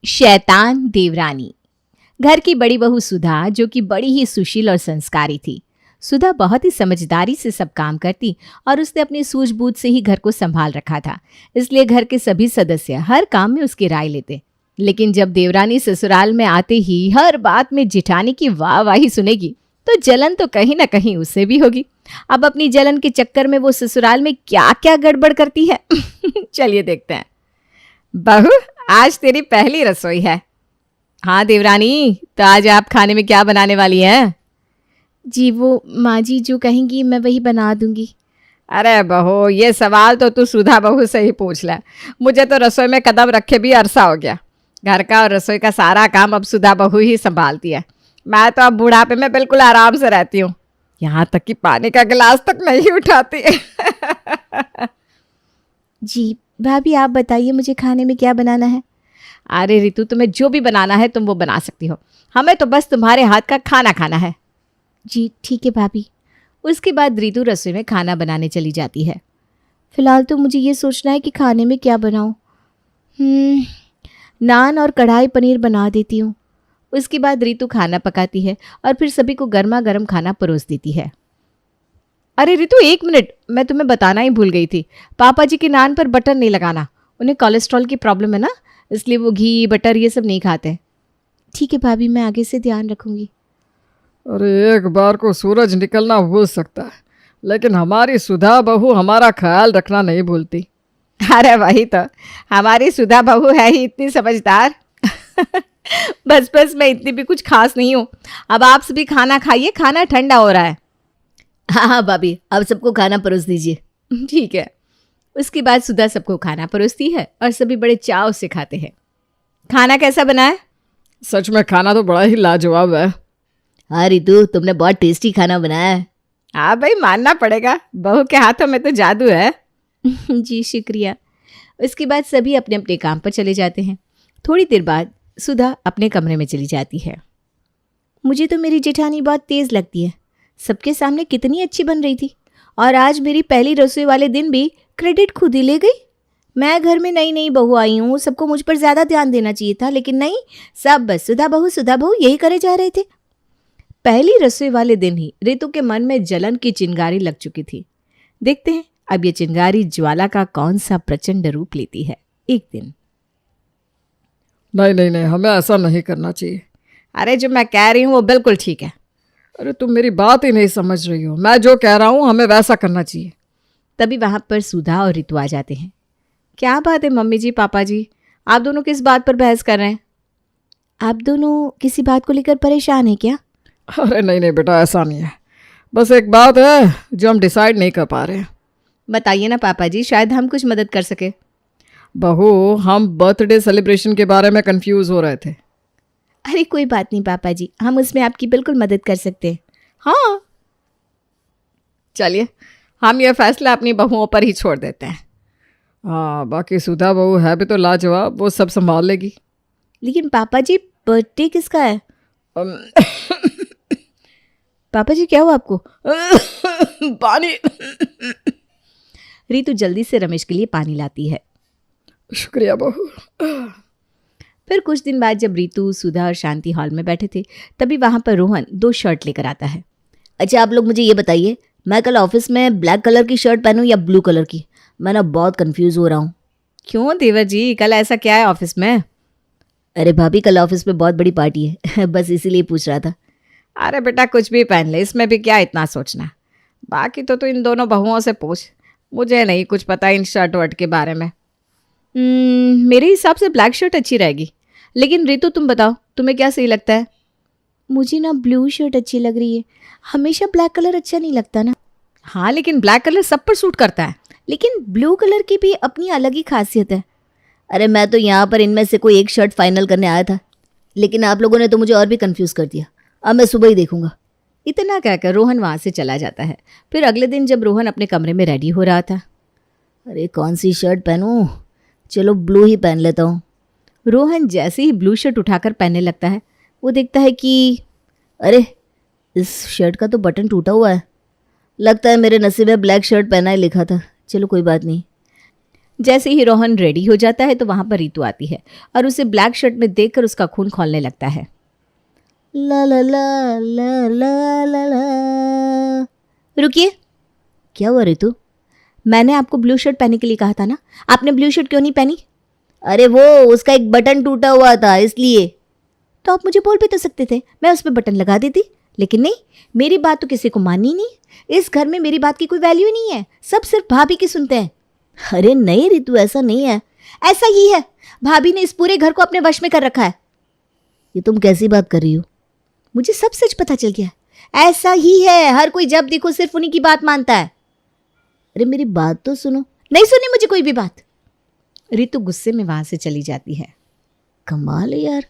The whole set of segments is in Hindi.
शैतान देवरानी। घर की बड़ी बहू सुधा, जो कि बड़ी ही सुशील और संस्कारी थी। सुधा बहुत ही समझदारी से सब काम करती और उसने अपनी सूझबूझ से ही घर को संभाल रखा था, इसलिए घर के सभी सदस्य हर काम में उसकी राय लेते। लेकिन जब देवरानी ससुराल में आते ही हर बात में जिठानी की वाहवाही सुनेगी तो जलन तो कहीं ना कहीं उससे भी होगी। अब अपनी जलन के चक्कर में वो ससुराल में क्या क्या गड़बड़ करती है चलिए देखते हैं। बहू, आज तेरी पहली रसोई है। हाँ देवरानी, तो आज आप खाने में क्या बनाने वाली हैं? जी वो माँ जी जो कहेंगी मैं वही बना दूंगी। अरे बहू, ये सवाल तो तू सुधा बहू से ही पूछ ले। मुझे तो रसोई में कदम रखे भी अरसा हो गया। घर का और रसोई का सारा काम अब सुधा बहू ही संभालती है। मैं तो अब बुढ़ापे में बिल्कुल आराम से रहती हूँ, यहाँ तक कि पानी का गिलास तक नहीं उठाती जी भाभी, आप बताइए मुझे खाने में क्या बनाना है? अरे रितु, तुम्हें जो भी बनाना है तुम वो बना सकती हो, हमें तो बस तुम्हारे हाथ का खाना खाना है। जी ठीक है भाभी। उसके बाद रितु रसोई में खाना बनाने चली जाती है। फिलहाल तो मुझे ये सोचना है कि खाने में क्या बनाऊं। नान और कढ़ाई पनीर बना देती हूँ। उसके बाद रितु खाना पकाती है और फिर सभी को गर्मा गर्म खाना परोस देती है। अरे रितु, एक मिनट, मैं तुम्हें बताना ही भूल गई थी। पापा जी के नान पर बटर नहीं लगाना, उन्हें कोलेस्ट्रॉल की प्रॉब्लम है ना, इसलिए वो घी बटर ये सब नहीं खाते। ठीक है भाभी, मैं आगे से ध्यान रखूंगी। अरे एक बार को सूरज निकलना भूल सकता है, लेकिन हमारी सुधा बहू हमारा ख्याल रखना नहीं भूलती। अरे वही तो, हमारी सुधा बहू है ही इतनी समझदार बस बस, मैं इतनी भी कुछ खास नहीं हूँ। अब आप सभी खाना खाइए, खाना ठंडा हो रहा है। हाँ हाँ भाभी, अब सबको खाना परोस दीजिए। ठीक है। उसके बाद सुधा सबको खाना परोसती है और सभी बड़े चाव से खाते हैं। खाना कैसा बना है? सच में खाना तो बड़ा ही लाजवाब है। हाँ रितु, तुमने बहुत टेस्टी खाना बनाया है। हाँ भाई, मानना पड़ेगा, बहू के हाथों में तो जादू है जी शुक्रिया। उसके बाद सभी अपने अपने काम पर चले जाते हैं। थोड़ी देर बाद सुधा अपने कमरे में चली जाती है। मुझे तो मेरी जेठानी बहुत तेज़ लगती है, सबके सामने कितनी अच्छी बन रही थी, और आज मेरी पहली रसोई वाले दिन भी क्रेडिट खुद ही ले गई। मैं घर में नई नई बहू आई हूँ, सबको मुझ पर ज़्यादा ध्यान देना चाहिए था, लेकिन नहीं, सब बस सुधा बहू यही करे जा रहे थे। पहली रसोई वाले दिन ही रितु के मन में जलन की चिंगारी लग चुकी थी। देखते हैं अब ये चिंगारी ज्वाला का कौन सा प्रचंड रूप लेती है। एक दिन, नहीं नहीं नहीं, हमें ऐसा नहीं करना चाहिए। अरे जो मैं कह रही हूँ वो बिल्कुल ठीक है। अरे तुम मेरी बात ही नहीं समझ रही हो, मैं जो कह रहा हूँ हमें वैसा करना चाहिए। तभी वहां पर सुधा और रितु आ जाते हैं। क्या बात है मम्मी जी, पापा जी, आप दोनों किस बात पर बहस कर रहे हैं? आप दोनों किसी बात को लेकर परेशान हैं क्या? अरे नहीं नहीं बेटा, ऐसा नहीं है, बस एक बात है जो हम डिसाइड नहीं कर पा रहे हैं। बताइए ना पापा जी, शायद हम कुछ मदद कर सके। बहू, हम बर्थडे सेलिब्रेशन के बारे में कंफ्यूज हो रहे थे। अरे कोई बात नहीं पापा जी, हम उसमें आपकी बिल्कुल मदद कर सकते हैं। हाँ चलिए, हम ये फैसला अपनी बहुओं पर ही छोड़ देते हैं। हाँ, बाकी सुधा बहू है भी तो लाजवाब, वो सब संभाल लेगी। लेकिन पापा जी, बर्थडे किसका है? अम, पापा जी क्या हुआ आपको? पानी। रितु जल्दी से रमेश के लिए पानी लाती है। शुक्रिया बहू। फिर कुछ दिन बाद जब रितु, सुधा और शांति हॉल में बैठे थे, तभी वहां पर रोहन 2 शर्ट लेकर आता है। अच्छा आप लोग मुझे ये बताइए, मैं कल ऑफिस में ब्लैक कलर की शर्ट पहनूं या ब्लू कलर की? मैं ना बहुत कंफ्यूज हो रहा हूँ। क्यों देवर जी, कल ऐसा क्या है ऑफिस में? अरे भाभी, कल ऑफिस में बहुत बड़ी पार्टी है बस इसीलिए पूछ रहा था। अरे बेटा, कुछ भी पहन ले, इसमें भी क्या इतना सोचना। बाकी तो तू इन दोनों बहुओं से पूछ, मुझे नहीं कुछ पता इन शर्ट वर्ट के बारे में। मेरे हिसाब से ब्लैक शर्ट अच्छी रहेगी, लेकिन रितु तुम बताओ, तुम्हें क्या सही लगता है? मुझे ना ब्लू शर्ट अच्छी लग रही है, हमेशा ब्लैक कलर अच्छा नहीं लगता ना। हाँ, लेकिन ब्लैक कलर सब पर सूट करता है। लेकिन ब्लू कलर की भी अपनी अलग ही खासियत है। अरे मैं तो यहाँ पर इनमें से कोई एक शर्ट फाइनल करने आया था, लेकिन आप लोगों ने तो मुझे और भी कंफ्यूज कर दिया। अब मैं सुबह ही देखूंगा। इतना कहकर रोहन वहाँ से चला जाता है। फिर अगले दिन जब रोहन अपने कमरे में रेडी हो रहा था, अरे कौन सी शर्ट पहनूं, चलो ब्लू ही पहन लेता हूँ। रोहन जैसे ही ब्लू शर्ट उठाकर पहनने लगता है, वो देखता है कि अरे इस शर्ट का तो बटन टूटा हुआ है। लगता है मेरे नसीब में ब्लैक शर्ट पहना ही लिखा था, चलो कोई बात नहीं। जैसे ही रोहन रेडी हो जाता है तो वहां पर रितु आती है और उसे ब्लैक शर्ट में देखकर उसका खून खौलने लगता है। ला ला ला ला ला ला ला। रुकिए, क्या हुआ रितु? मैंने आपको ब्लू शर्ट पहनने के लिए कहा था ना, आपने ब्लू शर्ट क्यों नहीं पहनी? अरे वो उसका एक बटन टूटा हुआ था इसलिए। तो आप मुझे बोल भी तो सकते थे, मैं उस पर बटन लगा देती। लेकिन नहीं, मेरी बात तो किसी को माननी नहीं। इस घर में मेरी बात की कोई वैल्यू ही नहीं है, सब सिर्फ भाभी की सुनते हैं। अरे नहीं रितु, ऐसा नहीं है। ऐसा ही है, भाभी ने इस पूरे घर को अपने वश में कर रखा है। ये तुम कैसी बात कर रही हो? मुझे सब सच पता चल गया। ऐसा ही है, हर कोई जब देखो सिर्फ उन्हीं की बात मानता है। अरे मेरी बात तो सुनो। नहीं सुनी मुझे कोई भी बात। रितु गुस्से में वहां से चली जाती है। कमाल है यार।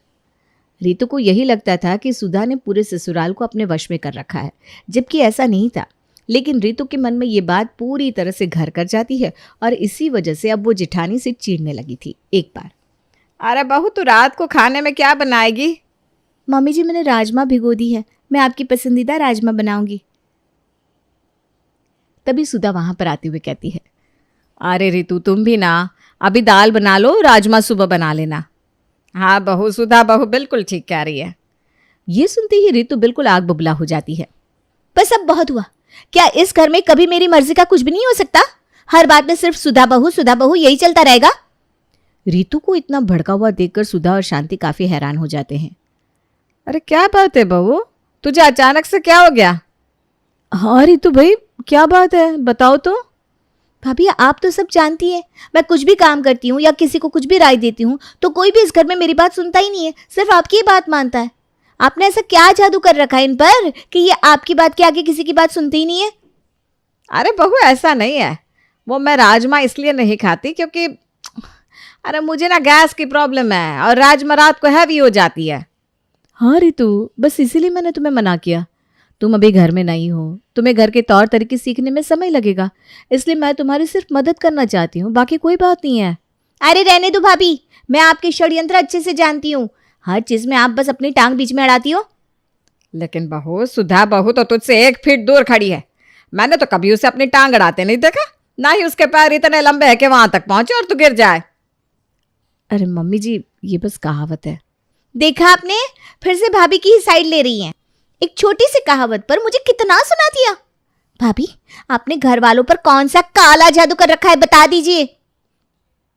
रितु को यही लगता था कि सुधा ने पूरे ससुराल को अपने वश में कर रखा है, जबकि ऐसा नहीं था। लेकिन रितु के मन में ये बात पूरी तरह से घर कर जाती है और इसी वजह से अब वो जेठानी से चिढ़ने लगी थी। एक बार, अरे बहू, तू रात को खाने में क्या बनाएगी? मम्मी जी मैंने राजमा भिगो दी है, मैं आपकी पसंदीदा राजमा बनाऊंगी। तभी सुधा वहां पर आते हुए कहती है, अरे रितु, तुम भी ना अभी दाल बना लो, राजमा सुबह बना लेना। हाँ बहू, सुधा बहू बिल्कुल ठीक कह रही है। ये सुनते ही रितु बिल्कुल आग बबूला हो जाती है। बस अब बहुत हुआ। क्या इस घर में कभी मेरी मर्जी का कुछ भी नहीं हो सकता? हर बात में सिर्फ सुधा बहू यही चलता रहेगा? रितु को इतना भड़का हुआ देखकर सुधा और शांति काफी हैरान हो जाते हैं। अरे क्या बात है बहू, तुझे अचानक से क्या हो गया? हाँ रितु भाई, क्या बात है, बताओ तो। भाभी आप तो सब जानती है, मैं कुछ भी काम करती हूँ या किसी को कुछ भी राय देती हूँ तो कोई भी इस घर में मेरी बात सुनता ही नहीं है, सिर्फ आपकी ही बात मानता है। आपने ऐसा क्या जादू कर रखा है इन पर कि ये आपकी बात के आगे किसी की बात सुनते ही नहीं है? अरे बहू, ऐसा नहीं है। वो मैं राजमा इसलिए नहीं खाती क्योंकि अरे मुझे ना गैस की प्रॉब्लम है और राजमा रात को हैवी हो जाती है। हाँ रितु, बस इसीलिए मैंने तुम्हें मना किया। तुम अभी घर में नहीं हो, तुम्हें घर के तौर तरीके सीखने में समय लगेगा, इसलिए मैं तुम्हारी सिर्फ मदद करना चाहती हूँ, बाकी कोई बात नहीं है। अरे रहने दो भाभी, मैं आपके षड्यंत्र अच्छे से जानती हूँ। हर चीज में आप बस अपनी टांग बीच में अड़ाती हो। लेकिन बहू, सुधा बहू तो तुझसे 1 फीट दूर खड़ी है। मैंने तो कभी उसे अपनी टांग अड़ाते नहीं देखा, ना ही उसके पैर इतने लंबे हैं कि वहां तक पहुंचे और तू गिर जाए। अरे मम्मी जी, ये बस कहावत है। देखा आपने, फिर से भाभी की ही साइड ले रही हैं। एक छोटी सी कहावत पर मुझे कितना सुना दिया। भाभी, आपने घर वालों पर कौन सा काला जादू कर रखा है, बता दीजिए।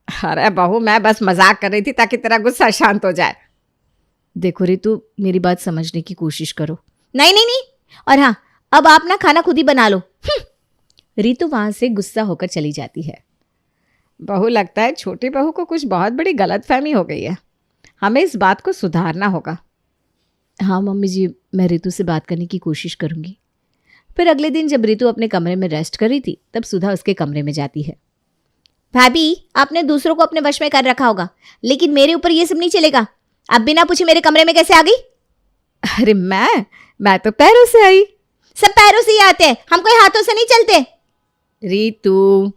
अरे बहू, मैं बस मजाक कर रही थी ताकि तेरा गुस्सा शांत हो जाए। देखो रितु, मेरी बात समझने की कोशिश करो। नहीं नहीं नहीं, और हाँ, अब आप ना खाना खुद ही बना लो। रितु वहां से गुस्सा होकर चली जाती है। बहू, लगता है छोटी बहू को कुछ बहुत बड़ी गलतफहमी हो गई है, हमें इस बात को सुधारना होगा। हाँ मम्मी जी, मैं रितु से बात करने की कोशिश करूंगी। फिर अगले दिन जब रितु अपने कमरे में रेस्ट कर रही थी तब सुधा उसके कमरे में जाती है। भाभी, आपने दूसरों को अपने वश में कर रखा होगा, लेकिन मेरे ऊपर ये सब नहीं चलेगा। आप बिना पूछे मेरे कमरे में कैसे आ गई? अरे मैं तो पैरों से आई। सब पैरों से ही आते हैं, हम कोई हाथों से नहीं चलते। रितु,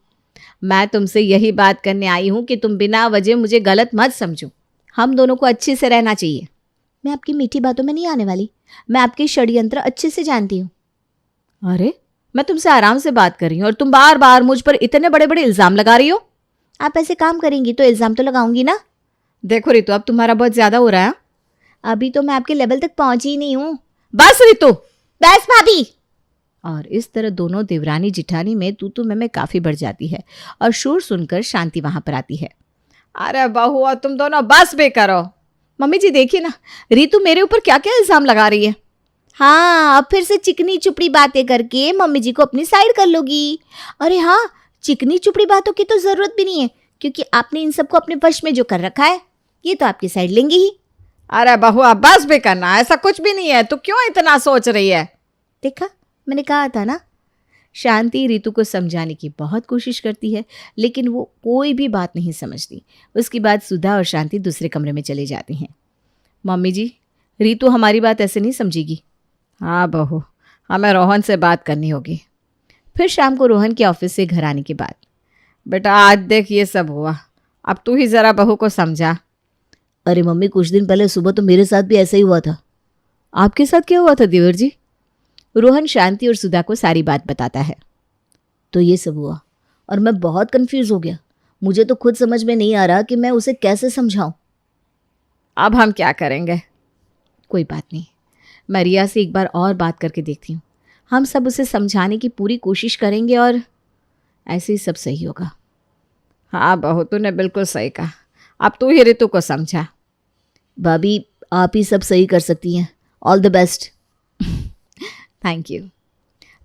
मैं तुमसे यही बात करने आई हूं कि तुम बिना वजह मुझे गलत मत समझो। हम दोनों को अच्छे से रहना चाहिए। मैं आपकी मीठी बातों में नहीं आने वाली, मैं आपके षड्यंत्र अच्छे से जानती हूँ। अरे, मैं तुमसे आराम से बात कर रही हूँ और तुम बार बार मुझ पर इतने बड़े बड़े इल्जाम लगा रही हो। आप ऐसे काम करेंगी तो इल्जाम तो लगाऊंगी ना। देखो रितु, अब तुम्हारा बहुत ज्यादा हो रहा है। अभी तो मैं आपके लेवल तक पहुंची ही नहीं हूँ। बस रितु, बस भाभी। और इस तरह दोनों देवरानी जिठानी में तू मैं काफी बढ़ जाती है और शोर सुनकर शांति वहां पर आती है। अरे बहू, तुम दोनों बस भी करो। मम्मी जी देखिए ना, रितु मेरे ऊपर क्या क्या इल्जाम लगा रही है। हाँ, अब फिर से चिकनी चुपड़ी बातें करके मम्मी जी को अपनी साइड कर लोगी। अरे हाँ, चिकनी चुपड़ी बातों की तो जरूरत भी नहीं है, क्योंकि आपने इन सबको अपने वश में जो कर रखा है, ये तो आपकी साइड लेंगी ही। अरे बहू, अब बस भी करना, ऐसा कुछ भी नहीं है, तू क्यों इतना सोच रही है? देखा, मैंने कहा था ना। शांति रितु को समझाने की बहुत कोशिश करती है, लेकिन वो कोई भी बात नहीं समझती। उसके बाद सुधा और शांति दूसरे कमरे में चले जाती हैं। मम्मी जी, रितु हमारी बात ऐसे नहीं समझेगी। हाँ बहू, हमें रोहन से बात करनी होगी। फिर शाम को रोहन के ऑफिस से घर आने के बाद, बेटा आज देख ये सब हुआ, अब तू ही जरा बहू को समझा। अरे मम्मी, कुछ दिन पहले सुबह तो मेरे साथ भी ऐसा ही हुआ था। आपके साथ क्या हुआ था देवर जी? रोहन शांति और सुधा को सारी बात बताता है। तो ये सब हुआ और मैं बहुत कंफ्यूज हो गया। मुझे तो खुद समझ में नहीं आ रहा कि मैं उसे कैसे समझाऊं। अब हम क्या करेंगे? कोई बात नहीं, मैं रिया से एक बार और बात करके देखती हूँ। हम सब उसे समझाने की पूरी कोशिश करेंगे और ऐसे ही सब सही होगा। हाँ बहू, तूने बिल्कुल सही कहा। अब तू ही रितु को समझा। भाभी, आप ही सब सही कर सकती हैं। All the best. Thank you.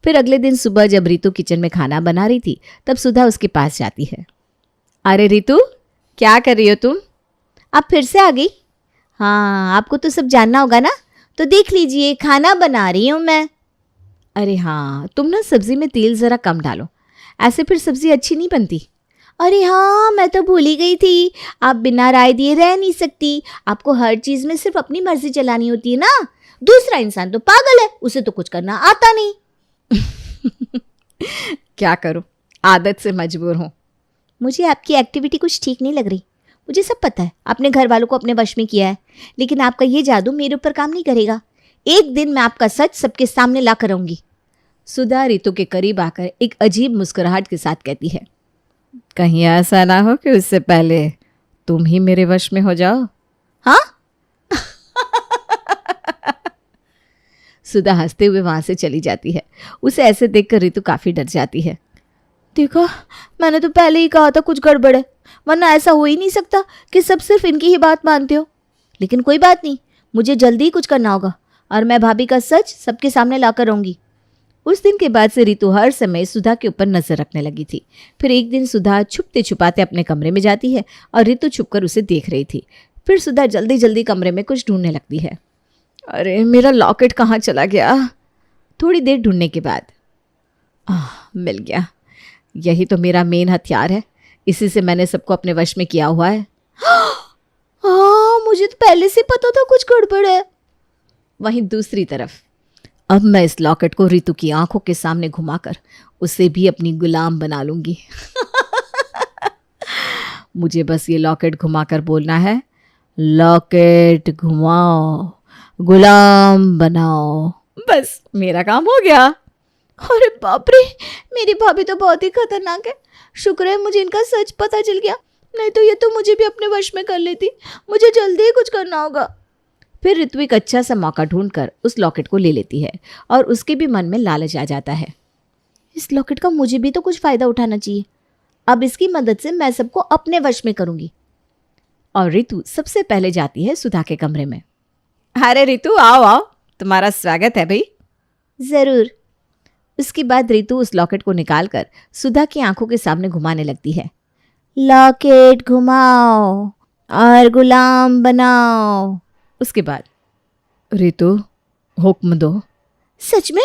फिर अगले दिन सुबह जब रितु किचन में खाना बना रही थी तब सुधा उसके पास जाती है। अरे रितु, क्या कर रही हो तुम? आप फिर से आ गई? हाँ, आपको तो सब जानना होगा ना, तो देख लीजिए, खाना बना रही हूँ मैं। अरे हाँ, तुम ना सब्जी में तेल ज़रा कम डालो, ऐसे फिर सब्जी अच्छी नहीं बनती। अरे हाँ, मैं तो भूल ही गई थी। आप बिना राय दिए रह नहीं सकती। आपको हर चीज़ में सिर्फ अपनी मर्जी चलानी होती है ना। दूसरा इंसान तो पागल है, उसे तो कुछ करना आता नहीं। क्या करूं, आदत से मजबूर हूं। मुझे आपकी एक्टिविटी कुछ ठीक नहीं लग रही। मुझे सब पता है, आपने घर वालों को अपने वश में किया है, लेकिन आपका ये जादू मेरे ऊपर काम नहीं करेगा। एक दिन मैं आपका सच सबके सामने ला कर रहूंगी। सुधा रितु के करीब आकर एक अजीब मुस्कुराहट के साथ कहती है, कहीं ऐसा ना हो कि उससे पहले तुम ही मेरे वश में हो जाओ। हाँ? सुधा हंसते हुए वहां से चली जाती है। उसे ऐसे देखकर रितु काफी डर जाती है। देखो, मैंने तो पहले ही कहा था कुछ गड़बड़ है, वरना ऐसा हो ही नहीं सकता कि सब सिर्फ इनकी ही बात मानते हो। लेकिन कोई बात नहीं, मुझे जल्दी ही कुछ करना होगा और मैं भाभी का सच सबके सामने लाकर रहूंगी। उस दिन के बाद से रितु हर समय सुधा के ऊपर नजर रखने लगी थी। फिर एक दिन सुधा छुपते छुपाते अपने कमरे में जाती है और रितु छुपकर उसे देख रही थी। फिर सुधा जल्दी जल्दी कमरे में कुछ ढूंढने लगती है। अरे मेरा लॉकेट कहाँ चला गया? थोड़ी देर ढूंढने के बाद मिल गया। यही तो मेरा मेन हथियार है, इसी से मैंने सबको अपने वश में किया हुआ है। हाँ, मुझे तो पहले से पता था कुछ गड़बड़ है। वहीं दूसरी तरफ अब मैं इस लॉकेट को रितु की आंखों के सामने घुमाकर उसे भी अपनी गुलाम बना लूंगी। मुझे बस ये लॉकेट घुमाकर बोलना है, लॉकेट घुमाओ, गुलाम बनाओ। बस मेरा काम हो गया। अरे बाप रे, मेरी भाभी तो बहुत ही खतरनाक है। शुक्र है मुझे इनका सच पता चल गया, नहीं तो ये तो मुझे भी अपने वश में कर लेती। मुझे जल्दी ही कुछ करना होगा। फिर रितु एक अच्छा सा मौका ढूंढकर उस लॉकेट को ले लेती है और उसके भी मन में लालच आ जाता है। इस लॉकेट का मुझे भी तो कुछ फ़ायदा उठाना चाहिए। अब इसकी मदद से मैं सबको अपने वश में करूँगी। और रितु सबसे पहले जाती है सुधा के कमरे में। अरे रितु, आओ आओ, तुम्हारा स्वागत है भाई। ज़रूर। उसके बाद रितु उस लॉकेट को निकालकर सुधा की आंखों के सामने घुमाने लगती है। लॉकेट घुमाओ और गुलाम बनाओ। उसके बाद रितु, हुक्म दो। सच में?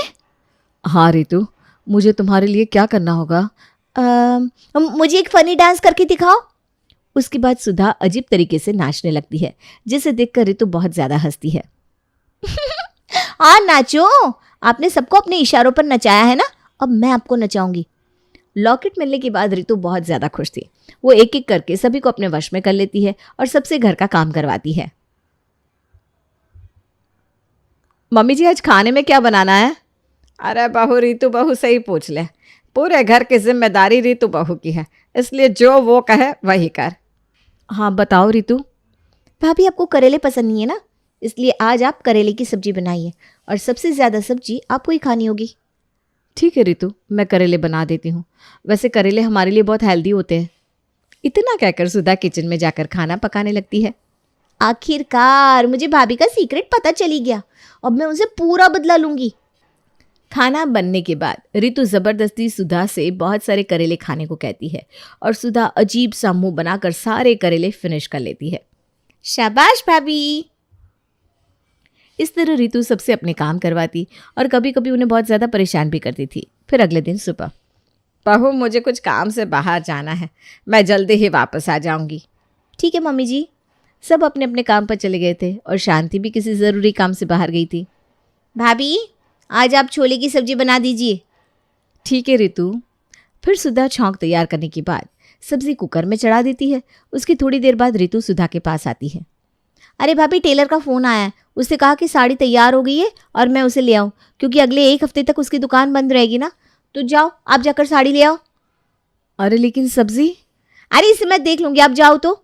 हाँ रितु, मुझे तुम्हारे लिए क्या करना होगा? मुझे एक फनी डांस करके दिखाओ। उसके बाद सुधा अजीब तरीके से नाचने लगती है, जिसे देखकर रितु बहुत ज्यादा हंसती है। हाँ नाचो, आपने सबको अपने इशारों पर नचाया है ना, अब मैं आपको नचाऊंगी। लॉकेट मिलने के बाद रितु बहुत ज्यादा खुश थी। वो एक एक करके सभी को अपने वश में कर लेती है और सबसे घर का काम करवाती है। मम्मी जी, आज खाने में क्या बनाना है? अरे बहू, रितु बहू से ही पूछ ले। पूरे घर की जिम्मेदारी रितु बहू की है, इसलिए जो वो कहे वही कर। हाँ बताओ रितु। भाभी, आपको करेले पसंद नहीं है ना, इसलिए आज आप करेले की सब्जी बनाइए और सबसे ज़्यादा सब्जी आपको ही खानी होगी। ठीक है रितु, मैं करेले बना देती हूँ। वैसे करेले हमारे लिए बहुत हेल्दी होते हैं। इतना कहकर सुधा किचन में जाकर खाना पकाने लगती है। आखिरकार मुझे भाभी का सीक्रेट पता चली गया, अब मैं उनसे पूरा बदला लूंगी। खाना बनने के बाद रितु जबरदस्ती सुधा से बहुत सारे करेले खाने को कहती है और सुधा अजीब सा मुंह बनाकर सारे करेले फिनिश कर लेती है। शाबाश भाभी। इस तरह रितु सबसे अपने काम करवाती और कभी कभी उन्हें बहुत ज़्यादा परेशान भी करती थी। फिर अगले दिन सुबह, बहू मुझे कुछ काम से बाहर जाना है, मैं जल्दी ही वापस आ जाऊंगी। ठीक है मम्मी जी। सब अपने अपने काम पर चले गए थे और शांति भी किसी ज़रूरी काम से बाहर गई थी। भाभी, आज आप छोले की सब्जी बना दीजिए। ठीक है रितु। फिर सुधा छौंक तैयार करने के बाद सब्जी कुकर में चढ़ा देती है। उसकी थोड़ी देर बाद रितु सुधा के पास आती है। अरे भाभी, टेलर का फ़ोन आया है, उससे कहा कि साड़ी तैयार हो गई है और मैं उसे ले आऊँ, क्योंकि अगले 1 हफ्ते तक उसकी दुकान बंद रहेगी ना। तो जाओ, आप जाकर साड़ी ले आओ। अरे लेकिन सब्जी? अरे इसे मैं देख लूँगी, आप जाओ तो।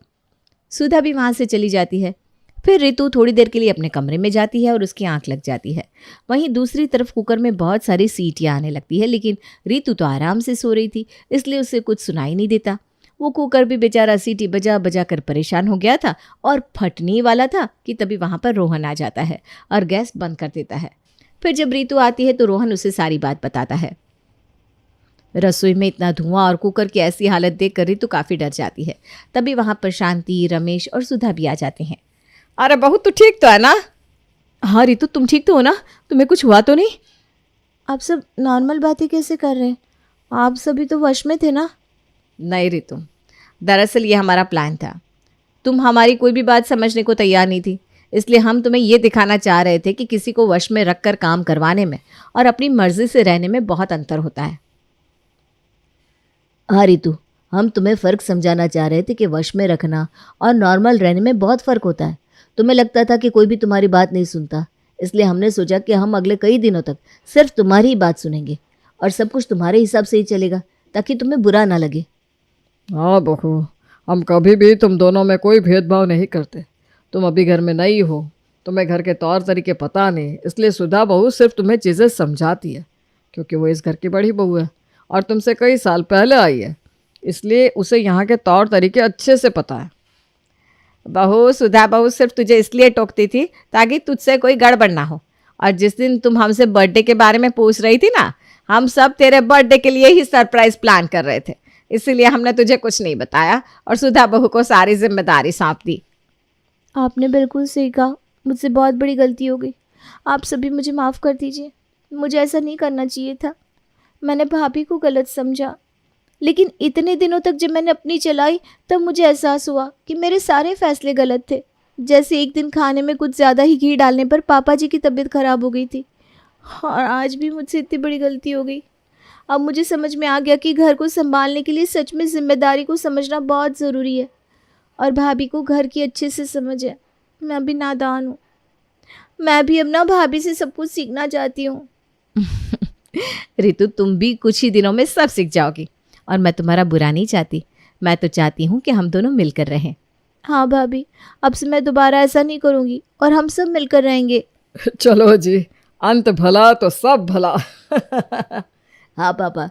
सुधा भी वहाँ से चली जाती है। फिर रितु थोड़ी देर के लिए अपने कमरे में जाती है और उसकी आंख लग जाती है। वहीं दूसरी तरफ कुकर में बहुत सारी सीटियाँ आने लगती है, लेकिन रितु तो आराम से सो रही थी, इसलिए उसे कुछ सुनाई नहीं देता। वो कुकर भी बेचारा सीटी बजा बजा कर परेशान हो गया था और फटने वाला था कि तभी वहाँ पर रोहन आ जाता है और गैस बंद कर देता है। फिर जब रितु आती है तो रोहन उसे सारी बात बताता है। रसोई में इतना धुआं और कुकर की ऐसी हालत देख कर रितु काफ़ी डर जाती है। तभी वहाँ पर शांति, रमेश और सुधा भी आ जाते हैं। अरे बहू, तू ठीक तो है ना? हाँ रितु, तुम ठीक तो हो ना? तुम्हें कुछ हुआ तो नहीं? आप सब नॉर्मल बातें कैसे कर रहे हैं? आप सभी तो वश में थे ना? नहीं रितु, दरअसल ये हमारा प्लान था। तुम हमारी कोई भी बात समझने को तैयार नहीं थी, इसलिए हम तुम्हें ये दिखाना चाह रहे थे कि किसी को वश में रखकर काम करवाने में और अपनी मर्जी से रहने में बहुत अंतर होता है। हाँ रितु, हम तुम्हें फ़र्क समझाना चाह रहे थे कि वश में रखना और नॉर्मल रहने में बहुत फ़र्क होता है। तुम्हें लगता था कि कोई भी तुम्हारी बात नहीं सुनता, इसलिए हमने सोचा कि हम अगले कई दिनों तक सिर्फ तुम्हारी ही बात सुनेंगे और सब कुछ तुम्हारे हिसाब से ही चलेगा, ताकि तुम्हें बुरा ना लगे। हाँ बहू, हम कभी भी तुम दोनों में कोई भेदभाव नहीं करते। तुम अभी घर में नई हो, तुम्हें घर के तौर तरीके पता नहीं, इसलिए सुधा बहू सिर्फ तुम्हें चीज़ें समझाती है, क्योंकि वो इस घर की बड़ी बहू है और तुमसे कई साल पहले आई है, इसलिए उसे यहाँ के तौर तरीके अच्छे से पता है। बहू, सुधा बहू सिर्फ तुझे इसलिए टोकती थी ताकि तुझसे कोई गड़बड़ ना हो। और जिस दिन तुम हमसे बर्थडे के बारे में पूछ रही थी ना, हम सब तेरे बर्थडे के लिए ही सरप्राइज प्लान कर रहे थे, इसीलिए हमने तुझे कुछ नहीं बताया और सुधा बहू को सारी जिम्मेदारी सौंप दी। आपने बिल्कुल सही कहा, मुझसे बहुत बड़ी गलती हो गई। आप सभी मुझे माफ़ कर दीजिए। मुझे ऐसा नहीं करना चाहिए था। मैंने भाभी को गलत समझा, लेकिन इतने दिनों तक जब मैंने अपनी चलाई तब मुझे एहसास हुआ कि मेरे सारे फैसले गलत थे। जैसे एक दिन खाने में कुछ ज़्यादा ही घी डालने पर पापा जी की तबीयत ख़राब हो गई थी, और आज भी मुझसे इतनी बड़ी गलती हो गई। अब मुझे समझ में आ गया कि घर को संभालने के लिए सच में जिम्मेदारी को समझना बहुत ज़रूरी है, और भाभी को घर की अच्छे से समझ है। मैं अभी नादान हूँ। मैं भी अब ना भाभी से सब कुछ सीखना चाहती हूँ। रितु, तुम भी कुछ ही दिनों में सब सीख जाओगी और मैं तुम्हारा बुरा नहीं चाहती। मैं तो चाहती हूँ कि हम दोनों मिलकर रहें। हाँ भाभी, अब से मैं दोबारा ऐसा नहीं करूँगी और हम सब मिलकर रहेंगे। चलो जी, अंत भला तो सब भला। हाँ पापा,